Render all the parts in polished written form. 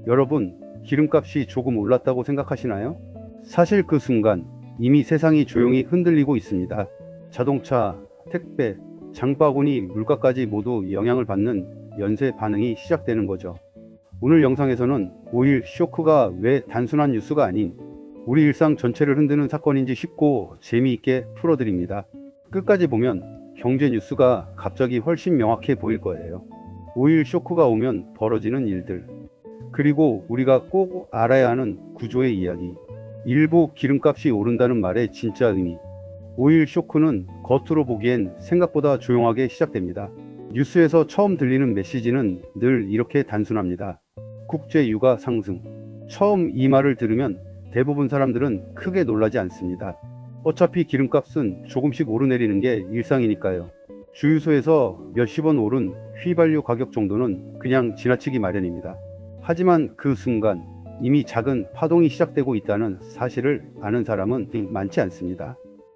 여러분, 기름값이 조금 올랐다고 생각하시나요? 사실 그 순간 이미 세상이 조용히 흔들리고 있습니다. 자동차, 택배, 장바구니, 물가까지 모두 영향을 받는 연쇄 반응이 시작되는 거죠. 오늘 영상에서는 오일 쇼크가 왜 단순한 뉴스가 아닌 우리 일상 전체를 흔드는 사건인지 쉽고 재미있게 풀어드립니다. 끝까지 보면 경제 뉴스가 갑자기 훨씬 명확해 보일 거예요. 오일 쇼크가 오면 벌어지는 일들, 그리고 우리가 꼭 알아야 하는 구조의 이야기, 일부 기름값이 오른다는 말의 진짜 의미. 오일 쇼크는 겉으로 보기엔 생각보다 조용하게 시작됩니다. 뉴스에서 처음 들리는 메시지는 늘 이렇게 단순합니다. 국제 유가 상승. 처음 이 말을 들으면 대부분 사람들은 크게 놀라지 않습니다. 어차피 기름값은 조금씩 오르내리는 게 일상이니까요. 주유소에서 몇십 원 오른 휘발유 가격 정도는 그냥 지나치기 마련입니다. 하지만 그 순간 이미 작은 파동이 시작되고 있다는 사실을 아는 사람은 많지 않습니다.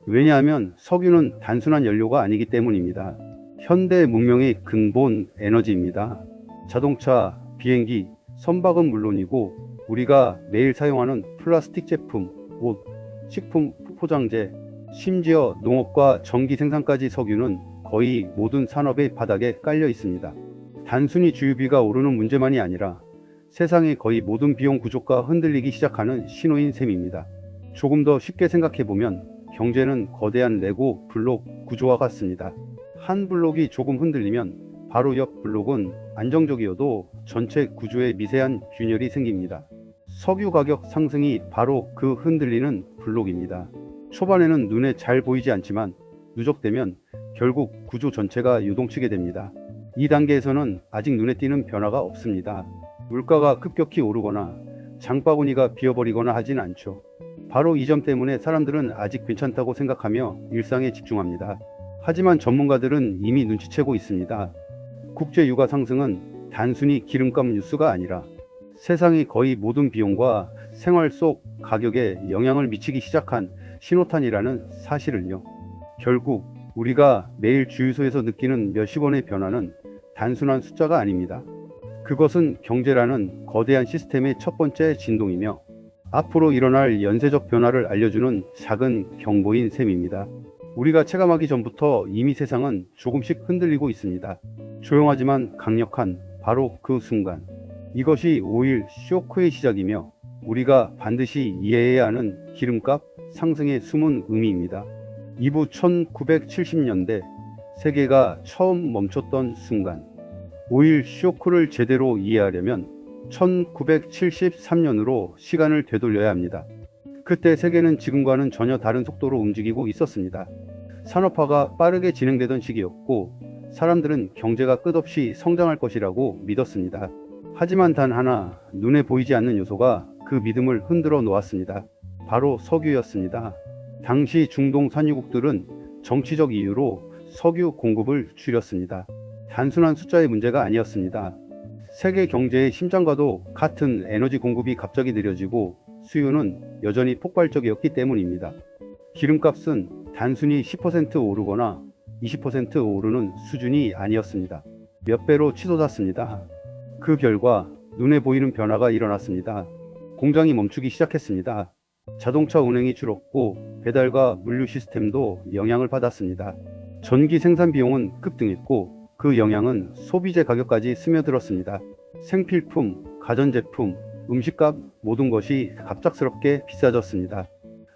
왜냐하면 석유는 단순한 연료가 아니기 때문입니다. 현대 문명의 근본 에너지입니다. 자동차, 비행기, 선박은 물론이고 우리가 매일 사용하는 플라스틱 제품, 옷, 식품, 포장재, 심지어 농업과 전기 생산까지 석유는 거의 모든 산업의 바닥에 깔려 있습니다. 단순히 주유비가 오르는 문제만이 아니라 세상의 거의 모든 비용 구조가 흔들리기 시작하는 신호인 셈입니다. 조금 더 쉽게 생각해보면 경제는 거대한 레고 블록 구조와 같습니다. 한 블록이 조금 흔들리면 바로 옆 블록은 안정적이어도 전체 구조에 미세한 균열이 생깁니다. 석유 가격 상승이 바로 그 흔들리는 블록입니다. 초반에는 눈에 잘 보이지 않지만 누적되면 결국 구조 전체가 요동치게 됩니다. 이 단계에서는 아직 눈에 띄는 변화가 없습니다. 물가가 급격히 오르거나 장바구니가 비어버리거나 하진 않죠. 바로 이 점 때문에 사람들은 아직 괜찮다고 생각하며 일상에 집중합니다. 하지만 전문가들은 이미 눈치채고 있습니다. 국제 유가 상승은 단순히 기름값 뉴스가 아니라 세상의 거의 모든 비용과 생활 속 가격에 영향을 미치기 시작한 신호탄이라는 사실을요. 결국 우리가 매일 주유소에서 느끼는 몇십 원의 변화는 단순한 숫자가 아닙니다. 그것은 경제라는 거대한 시스템의 첫 번째 진동이며 앞으로 일어날 연쇄적 변화를 알려주는 작은 경보인 셈입니다. 우리가 체감하기 전부터 이미 세상은 조금씩 흔들리고 있습니다. 조용하지만 강력한 바로 그 순간. 이것이 오일 쇼크의 시작이며 우리가 반드시 이해해야 하는 기름값 상승의 숨은 의미입니다. 이부 1970년대 세계가 처음 멈췄던 순간. 오일 쇼크를 제대로 이해하려면 1973년으로 시간을 되돌려야 합니다. 그때 세계는 지금과는 전혀 다른 속도로 움직이고 있었습니다. 산업화가 빠르게 진행되던 시기였고 사람들은 경제가 끝없이 성장할 것이라고 믿었습니다. 하지만 단 하나 눈에 보이지 않는 요소가 그 믿음을 흔들어 놓았습니다. 바로 석유였습니다. 당시 중동 산유국들은 정치적 이유로 석유 공급을 줄였습니다. 단순한 숫자의 문제가 아니었습니다. 세계 경제의 심장과도 같은 에너지 공급이 갑자기 느려지고 수요는 여전히 폭발적이었기 때문입니다. 기름값은 단순히 10% 오르거나 20% 오르는 수준이 아니었습니다. 몇 배로 치솟았습니다. 그 결과 눈에 보이는 변화가 일어났습니다. 공장이 멈추기 시작했습니다. 자동차 운행이 줄었고 배달과 물류 시스템도 영향을 받았습니다. 전기 생산 비용은 급등했고 그 영향은 소비재 가격까지 스며들었습니다. 생필품, 가전제품, 음식값 모든 것이 갑작스럽게 비싸졌습니다.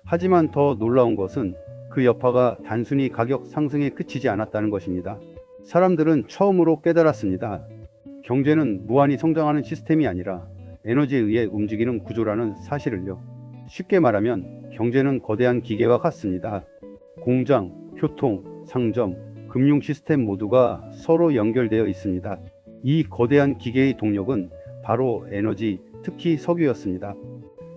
하지만 더 놀라운 것은 그 여파가 단순히 가격 상승에 그치지 않았다는 것입니다. 사람들은 처음으로 깨달았습니다. 경제는 무한히 성장하는 시스템이 아니라 에너지에 의해 움직이는 구조라는 사실을요. 쉽게 말하면 경제는 거대한 기계와 같습니다. 공장, 교통, 상점, 금융 시스템 모두가 서로 연결되어 있습니다. 이 거대한 기계의 동력은 바로 에너지, 특히 석유였습니다.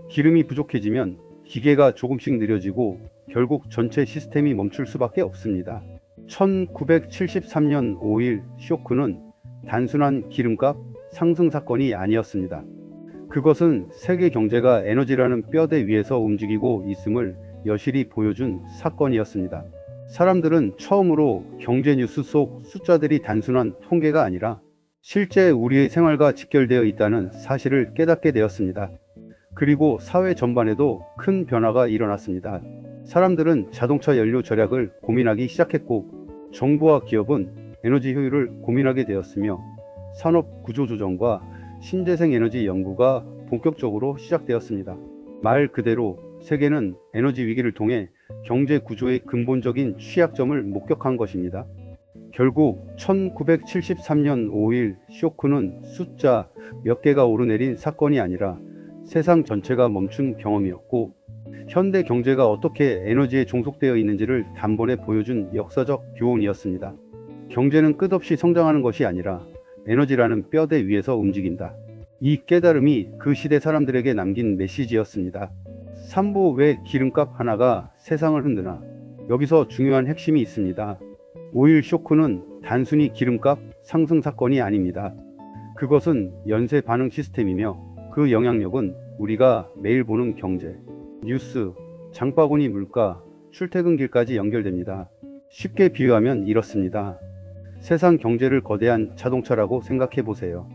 기름이 부족해지면 기계가 조금씩 느려지고 결국 전체 시스템이 멈출 수밖에 없습니다. 1973년 5일 쇼크는 단순한 기름값 상승 사건이 아니었습니다. 그것은 세계 경제가 에너지라는 뼈대 위에서 움직이고 있음을 여실히 보여준 사건이었습니다. 사람들은 처음으로 경제 뉴스 속 숫자들이 단순한 통계가 아니라 실제 우리의 생활과 직결되어 있다는 사실을 깨닫게 되었습니다. 그리고 사회 전반에도 큰 변화가 일어났습니다. 사람들은 자동차 연료 절약을 고민하기 시작했고, 정부와 기업은 에너지 효율을 고민하게 되었으며, 산업 구조 조정과 신재생 에너지 연구가 본격적으로 시작되었습니다. 말 그대로 세계는 에너지 위기를 통해 경제 구조의 근본적인 취약점을 목격한 것입니다. 결국 1973년 5일 쇼크는 숫자 몇 개가 오르내린 사건이 아니라 세상 전체가 멈춘 경험이었고, 현대 경제가 어떻게 에너지에 종속되어 있는지를 단번에 보여준 역사적 교훈이었습니다. 경제는 끝없이 성장하는 것이 아니라 에너지라는 뼈대 위에서 움직인다. 이 깨달음이 그 시대 사람들에게 남긴 메시지였습니다. 삼보 왜 기름값 하나가 세상을 흔드나? 여기서 중요한 핵심이 있습니다. 오일 쇼크는 단순히 기름값 상승 사건이 아닙니다. 그것은 연쇄 반응 시스템이며, 그 영향력은 우리가 매일 보는 경제, 뉴스, 장바구니 물가, 출퇴근길까지 연결됩니다. 쉽게 비유하면 이렇습니다. 세상 경제를 거대한 자동차라고 생각해 보세요.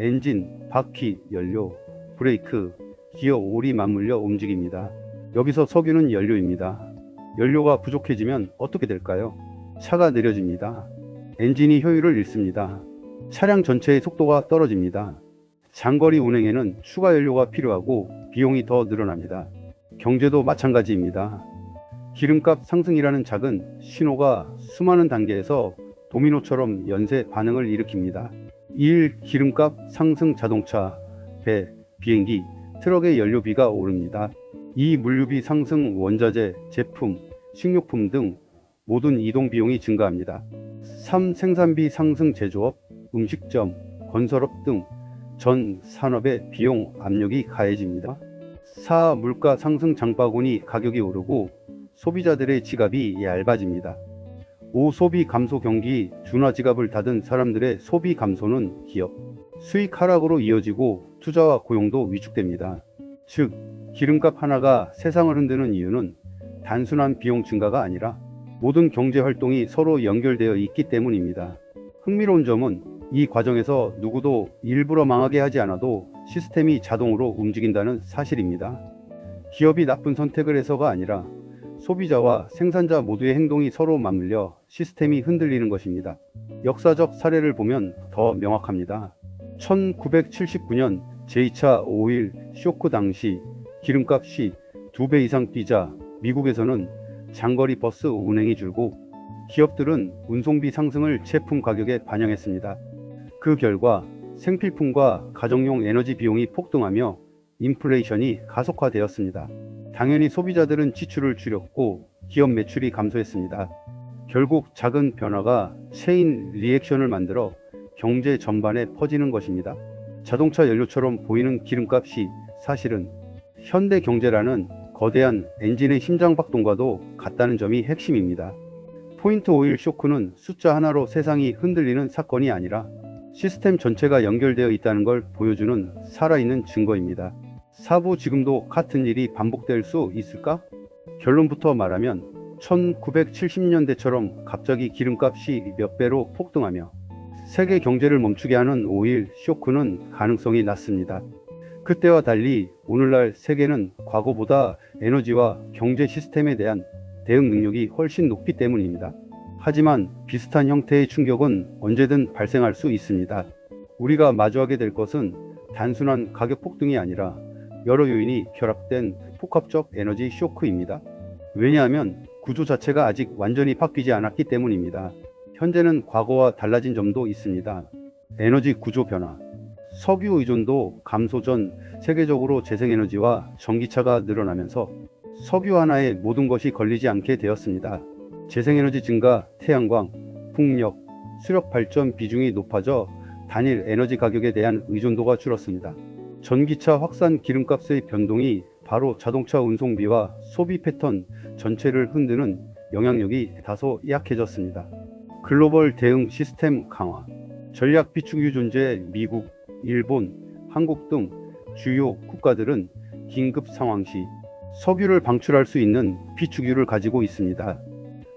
엔진, 바퀴, 연료, 브레이크, 기어, 올이 맞물려 움직입니다. 여기서 석유는 연료입니다. 연료가 부족해지면 어떻게 될까요? 차가 느려집니다. 엔진이 효율을 잃습니다. 차량 전체의 속도가 떨어집니다. 장거리 운행에는 추가 연료가 필요하고 비용이 더 늘어납니다. 경제도 마찬가지입니다. 기름값 상승이라는 작은 신호가 수많은 단계에서 도미노처럼 연쇄 반응을 일으킵니다. 1. 기름값 상승. 자동차, 배, 비행기, 트럭의 연료비가 오릅니다. 2. 물류비 상승. 원자재, 제품, 식료품 등 모든 이동 비용이 증가합니다. 3. 생산비 상승. 제조업, 음식점, 건설업 등 전 산업의 비용 압력이 가해집니다. 4. 물가 상승. 장바구니 가격이 오르고 소비자들의 지갑이 얇아집니다. 5. 소비 감소. 경기 둔화. 지갑을 닫은 사람들의 소비 감소는 기업 수익 하락으로 이어지고 투자와 고용도 위축됩니다. 즉, 기름값 하나가 세상을 흔드는 이유는 단순한 비용 증가가 아니라 모든 경제 활동이 서로 연결되어 있기 때문입니다. 흥미로운 점은 이 과정에서 누구도 일부러 망하게 하지 않아도 시스템이 자동으로 움직인다는 사실입니다. 기업이 나쁜 선택을 해서가 아니라 소비자와 생산자 모두의 행동이 서로 맞물려 시스템이 흔들리는 것입니다. 역사적 사례를 보면 더 명확합니다. 1979년 제2차 오일 쇼크 당시 기름값이 2배 이상 뛰자 미국에서는 장거리 버스 운행이 줄고 기업들은 운송비 상승을 제품 가격에 반영했습니다. 그 결과 생필품과 가정용 에너지 비용이 폭등하며 인플레이션이 가속화되었습니다. 당연히 소비자들은 지출을 줄였고 기업 매출이 감소했습니다. 결국 작은 변화가 체인 리액션을 만들어 경제 전반에 퍼지는 것입니다. 자동차 연료처럼 보이는 기름값이 사실은 현대 경제라는 거대한 엔진의 심장박동과도 같다는 점이 핵심입니다. 포인트 오일 쇼크는 숫자 하나로 세상이 흔들리는 사건이 아니라 시스템 전체가 연결되어 있다는 걸 보여주는 살아있는 증거입니다. 사부 지금도 같은 일이 반복될 수 있을까? 결론부터 말하면 1970년대처럼 갑자기 기름값이 몇 배로 폭등하며 세계 경제를 멈추게 하는 오일 쇼크는 가능성이 낮습니다. 그때와 달리 오늘날 세계는 과거보다 에너지와 경제 시스템에 대한 대응 능력이 훨씬 높기 때문입니다. 하지만 비슷한 형태의 충격은 언제든 발생할 수 있습니다. 우리가 마주하게 될 것은 단순한 가격 폭등이 아니라 여러 요인이 결합된 복합적 에너지 쇼크입니다. 왜냐하면 구조 자체가 아직 완전히 바뀌지 않았기 때문입니다. 현재는 과거와 달라진 점도 있습니다. 에너지 구조 변화, 석유 의존도 감소 전 세계적으로 재생에너지와 전기차가 늘어나면서 석유 하나에 모든 것이 걸리지 않게 되었습니다. 재생에너지 증가, 태양광, 풍력, 수력 발전 비중이 높아져 단일 에너지 가격에 대한 의존도가 줄었습니다. 전기차 확산 기름값의 변동이 바로 자동차 운송비와 소비 패턴 전체를 흔드는 영향력이 다소 약해졌습니다. 글로벌 대응 시스템 강화, 전략 비축유 존재 미국, 일본, 한국 등 주요 국가들은 긴급 상황 시 석유를 방출할 수 있는 비축유를 가지고 있습니다.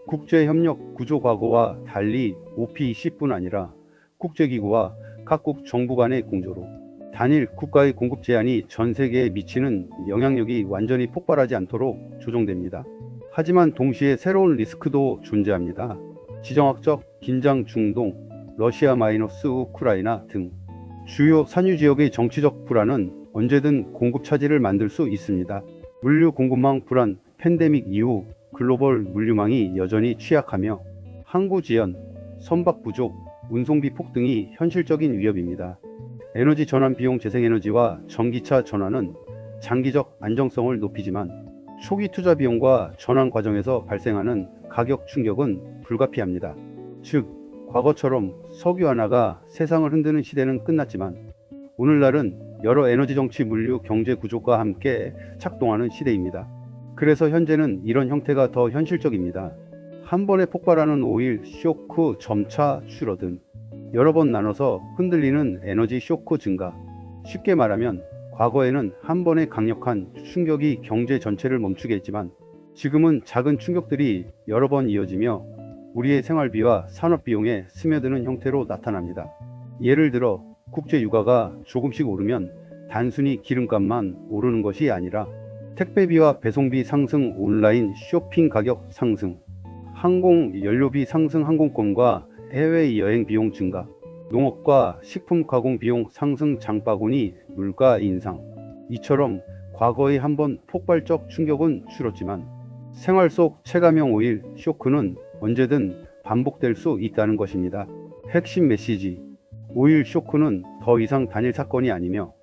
국제협력 구조 과거와 달리 OPEC뿐 아니라 국제기구와 각국 정부 간의 공조로 단일 국가의 공급 제한이 전 세계에 미치는 영향력이 완전히 폭발하지 않도록 조정됩니다. 하지만 동시에 새로운 리스크도 존재합니다. 지정학적 긴장 중동, 러시아 마이너스 우크라이나 등 주요 산유 지역의 정치적 불안은 언제든 공급 차질을 만들 수 있습니다. 물류 공급망 불안, 팬데믹 이후 글로벌 물류망이 여전히 취약하며 항구 지연, 선박 부족, 운송비 폭등이 현실적인 위협입니다. 에너지 전환 비용 재생에너지와 전기차 전환은 장기적 안정성을 높이지만 초기 투자 비용과 전환 과정에서 발생하는 가격 충격은 불가피합니다. 즉, 과거처럼 석유 하나가 세상을 흔드는 시대는 끝났지만 오늘날은 여러 에너지 정치 물류 경제 구조가 함께 작동하는 시대입니다. 그래서 현재는 이런 형태가 더 현실적입니다. 한 번에 폭발하는 오일 쇼크 점차 줄어든, 여러 번 나눠서 흔들리는 에너지 쇼크 증가. 쉽게 말하면 과거에는 한 번의 강력한 충격이 경제 전체를 멈추게 했지만 지금은 작은 충격들이 여러 번 이어지며 우리의 생활비와 산업비용에 스며드는 형태로 나타납니다. 예를 들어 국제 유가가 조금씩 오르면 단순히 기름값만 오르는 것이 아니라 택배비와 배송비 상승, 온라인 쇼핑 가격 상승, 항공 연료비 상승, 항공권과 해외 여행 비용 증가, 농업과 식품 가공 비용 상승, 장바구니 물가 인상. 이처럼 과거의 한번 폭발적 충격은 줄었지만 생활 속 체감형 오일 쇼크는 언제든 반복될 수 있다는 것입니다. 핵심 메시지: 오일 쇼크는 더 이상 단일 사건이 아니며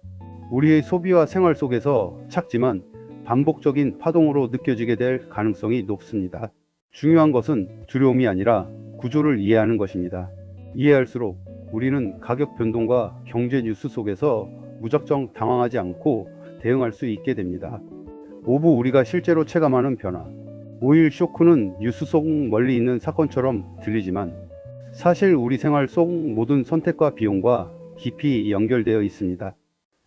우리의 소비와 생활 속에서 작지만 반복적인 파동으로 느껴지게 될 가능성이 높습니다. 중요한 것은 두려움이 아니라 구조를 이해하는 것입니다. 이해할수록 우리는 가격 변동과 경제 뉴스 속에서 무작정 당황하지 않고 대응할 수 있게 됩니다. 5부 우리가 실제로 체감하는 변화. 오일 쇼크는 뉴스 속 멀리 있는 사건처럼 들리지만 사실 우리 생활 속 모든 선택과 비용과 깊이 연결되어 있습니다.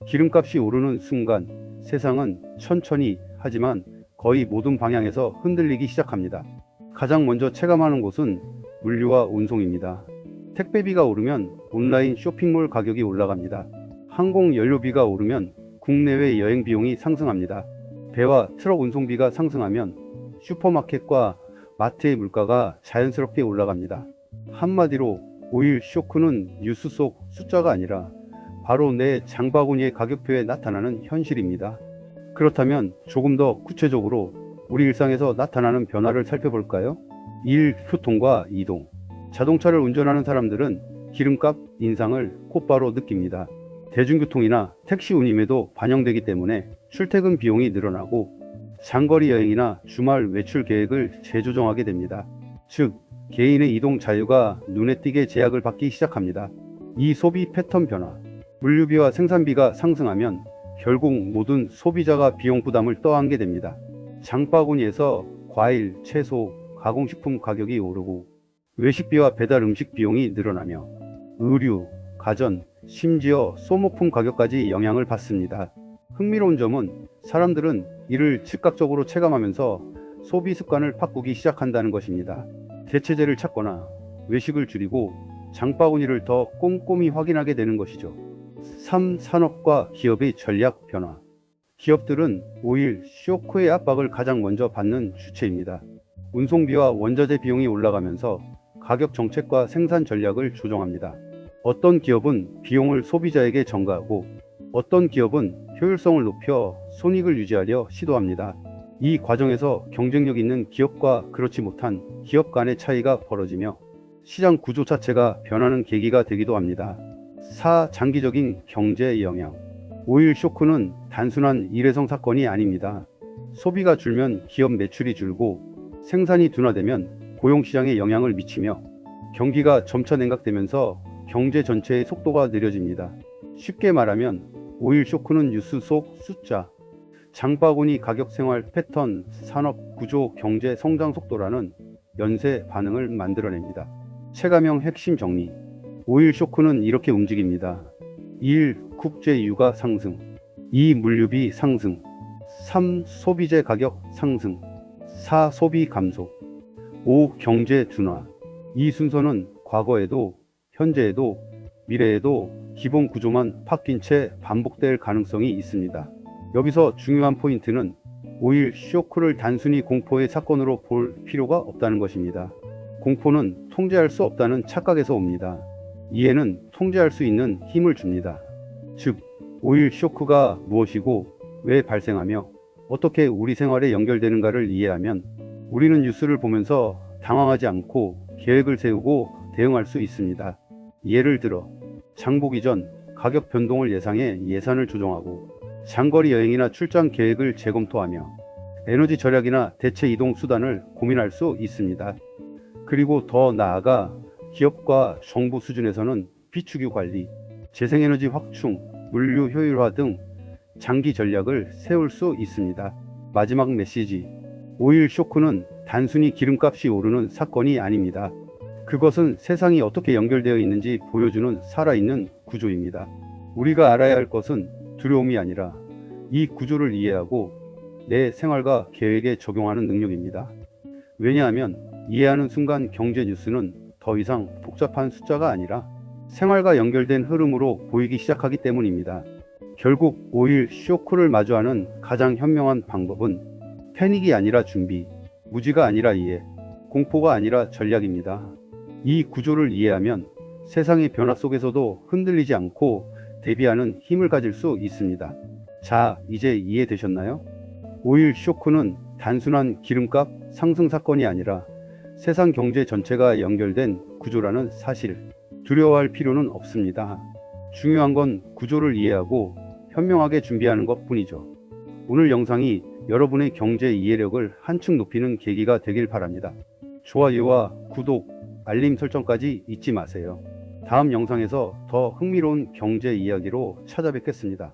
기름값이 오르는 순간 세상은 천천히 하지만 거의 모든 방향에서 흔들리기 시작합니다. 가장 먼저 체감하는 곳은 물류와 운송입니다. 택배비가 오르면 온라인 쇼핑몰 가격이 올라갑니다. 항공 연료비가 오르면 국내외 여행 비용이 상승합니다. 배와 트럭 운송비가 상승하면 슈퍼마켓과 마트의 물가가 자연스럽게 올라갑니다. 한마디로 오일 쇼크는 뉴스 속 숫자가 아니라 바로 내 장바구니의 가격표에 나타나는 현실입니다. 그렇다면 조금 더 구체적으로 우리 일상에서 나타나는 변화를 살펴볼까요? 일, 교통과 이동. 자동차를 운전하는 사람들은 기름값 인상을 곧바로 느낍니다. 대중교통이나 택시 운임에도 반영되기 때문에 출퇴근 비용이 늘어나고 장거리 여행이나 주말 외출 계획을 재조정하게 됩니다. 즉, 개인의 이동 자유가 눈에 띄게 제약을 받기 시작합니다. 이 소비 패턴 변화. 물류비와 생산비가 상승하면 결국 모든 소비자가 비용 부담을 떠안게 됩니다. 장바구니에서 과일, 채소, 가공식품 가격이 오르고 외식비와 배달 음식 비용이 늘어나며 의류, 가전, 심지어 소모품 가격까지 영향을 받습니다. 흥미로운 점은 사람들은 이를 즉각적으로 체감하면서 소비 습관을 바꾸기 시작한다는 것입니다. 대체제를 찾거나 외식을 줄이고 장바구니를 더 꼼꼼히 확인하게 되는 것이죠. 3. 산업과 기업의 전략 변화. 기업들은 오일 쇼크의 압박을 가장 먼저 받는 주체입니다. 운송비와 원자재 비용이 올라가면서 가격 정책과 생산 전략을 조정합니다. 어떤 기업은 비용을 소비자에게 전가하고 어떤 기업은 효율성을 높여 손익을 유지하려 시도합니다. 이 과정에서 경쟁력 있는 기업과 그렇지 못한 기업 간의 차이가 벌어지며 시장 구조 자체가 변하는 계기가 되기도 합니다. 4. 장기적인 경제 영향. 오일 쇼크는 단순한 일회성 사건이 아닙니다. 소비가 줄면 기업 매출이 줄고 생산이 둔화되면 고용시장에 영향을 미치며 경기가 점차 냉각되면서 경제 전체의 속도가 느려집니다. 쉽게 말하면 오일 쇼크는 뉴스 속 숫자, 장바구니 가격 생활 패턴, 산업 구조 경제 성장 속도라는 연쇄 반응을 만들어냅니다. 체감형 핵심 정리. 오일 쇼크는 이렇게 움직입니다. 1. 국제 유가 상승. 2. 물류비 상승. 3. 소비재 가격 상승. 4. 소비 감소. 5. 경제 둔화. 이 순서는 과거에도 현재에도 미래에도 기본 구조만 바뀐 채 반복될 가능성이 있습니다. 여기서 중요한 포인트는 오일 쇼크를 단순히 공포의 사건으로 볼 필요가 없다는 것입니다. 공포는 통제할 수 없다는 착각에서 옵니다. 이해는 통제할 수 있는 힘을 줍니다. 즉, 오일 쇼크가 무엇이고 왜 발생하며 어떻게 우리 생활에 연결되는가를 이해하면 우리는 뉴스를 보면서 당황하지 않고 계획을 세우고 대응할 수 있습니다. 예를 들어 장보기 전 가격 변동을 예상해 예산을 조정하고 장거리 여행이나 출장 계획을 재검토하며 에너지 절약이나 대체 이동 수단을 고민할 수 있습니다. 그리고 더 나아가 기업과 정부 수준에서는 비축유 관리, 재생에너지 확충, 물류 효율화 등 장기 전략을 세울 수 있습니다. 마지막 메시지. 오일 쇼크는 단순히 기름값이 오르는 사건이 아닙니다. 그것은 세상이 어떻게 연결되어 있는지 보여주는 살아있는 구조입니다. 우리가 알아야 할 것은 두려움이 아니라 이 구조를 이해하고 내 생활과 계획에 적용하는 능력입니다. 왜냐하면 이해하는 순간 경제 뉴스는 더 이상 복잡한 숫자가 아니라 생활과 연결된 흐름으로 보이기 시작하기 때문입니다. 결국 오일 쇼크를 마주하는 가장 현명한 방법은 패닉이 아니라 준비, 무지가 아니라 이해, 공포가 아니라 전략입니다. 이 구조를 이해하면 세상의 변화 속에서도 흔들리지 않고 대비하는 힘을 가질 수 있습니다. 자, 이제 이해되셨나요? 오일 쇼크는 단순한 기름값 상승 사건이 아니라 세상 경제 전체가 연결된 구조라는 사실. 두려워할 필요는 없습니다. 중요한 건 구조를 이해하고 현명하게 준비하는 것 뿐이죠. 오늘 영상이 여러분의 경제 이해력을 한층 높이는 계기가 되길 바랍니다. 좋아요와 구독, 알림 설정까지 잊지 마세요. 다음 영상에서 더 흥미로운 경제 이야기로 찾아뵙겠습니다.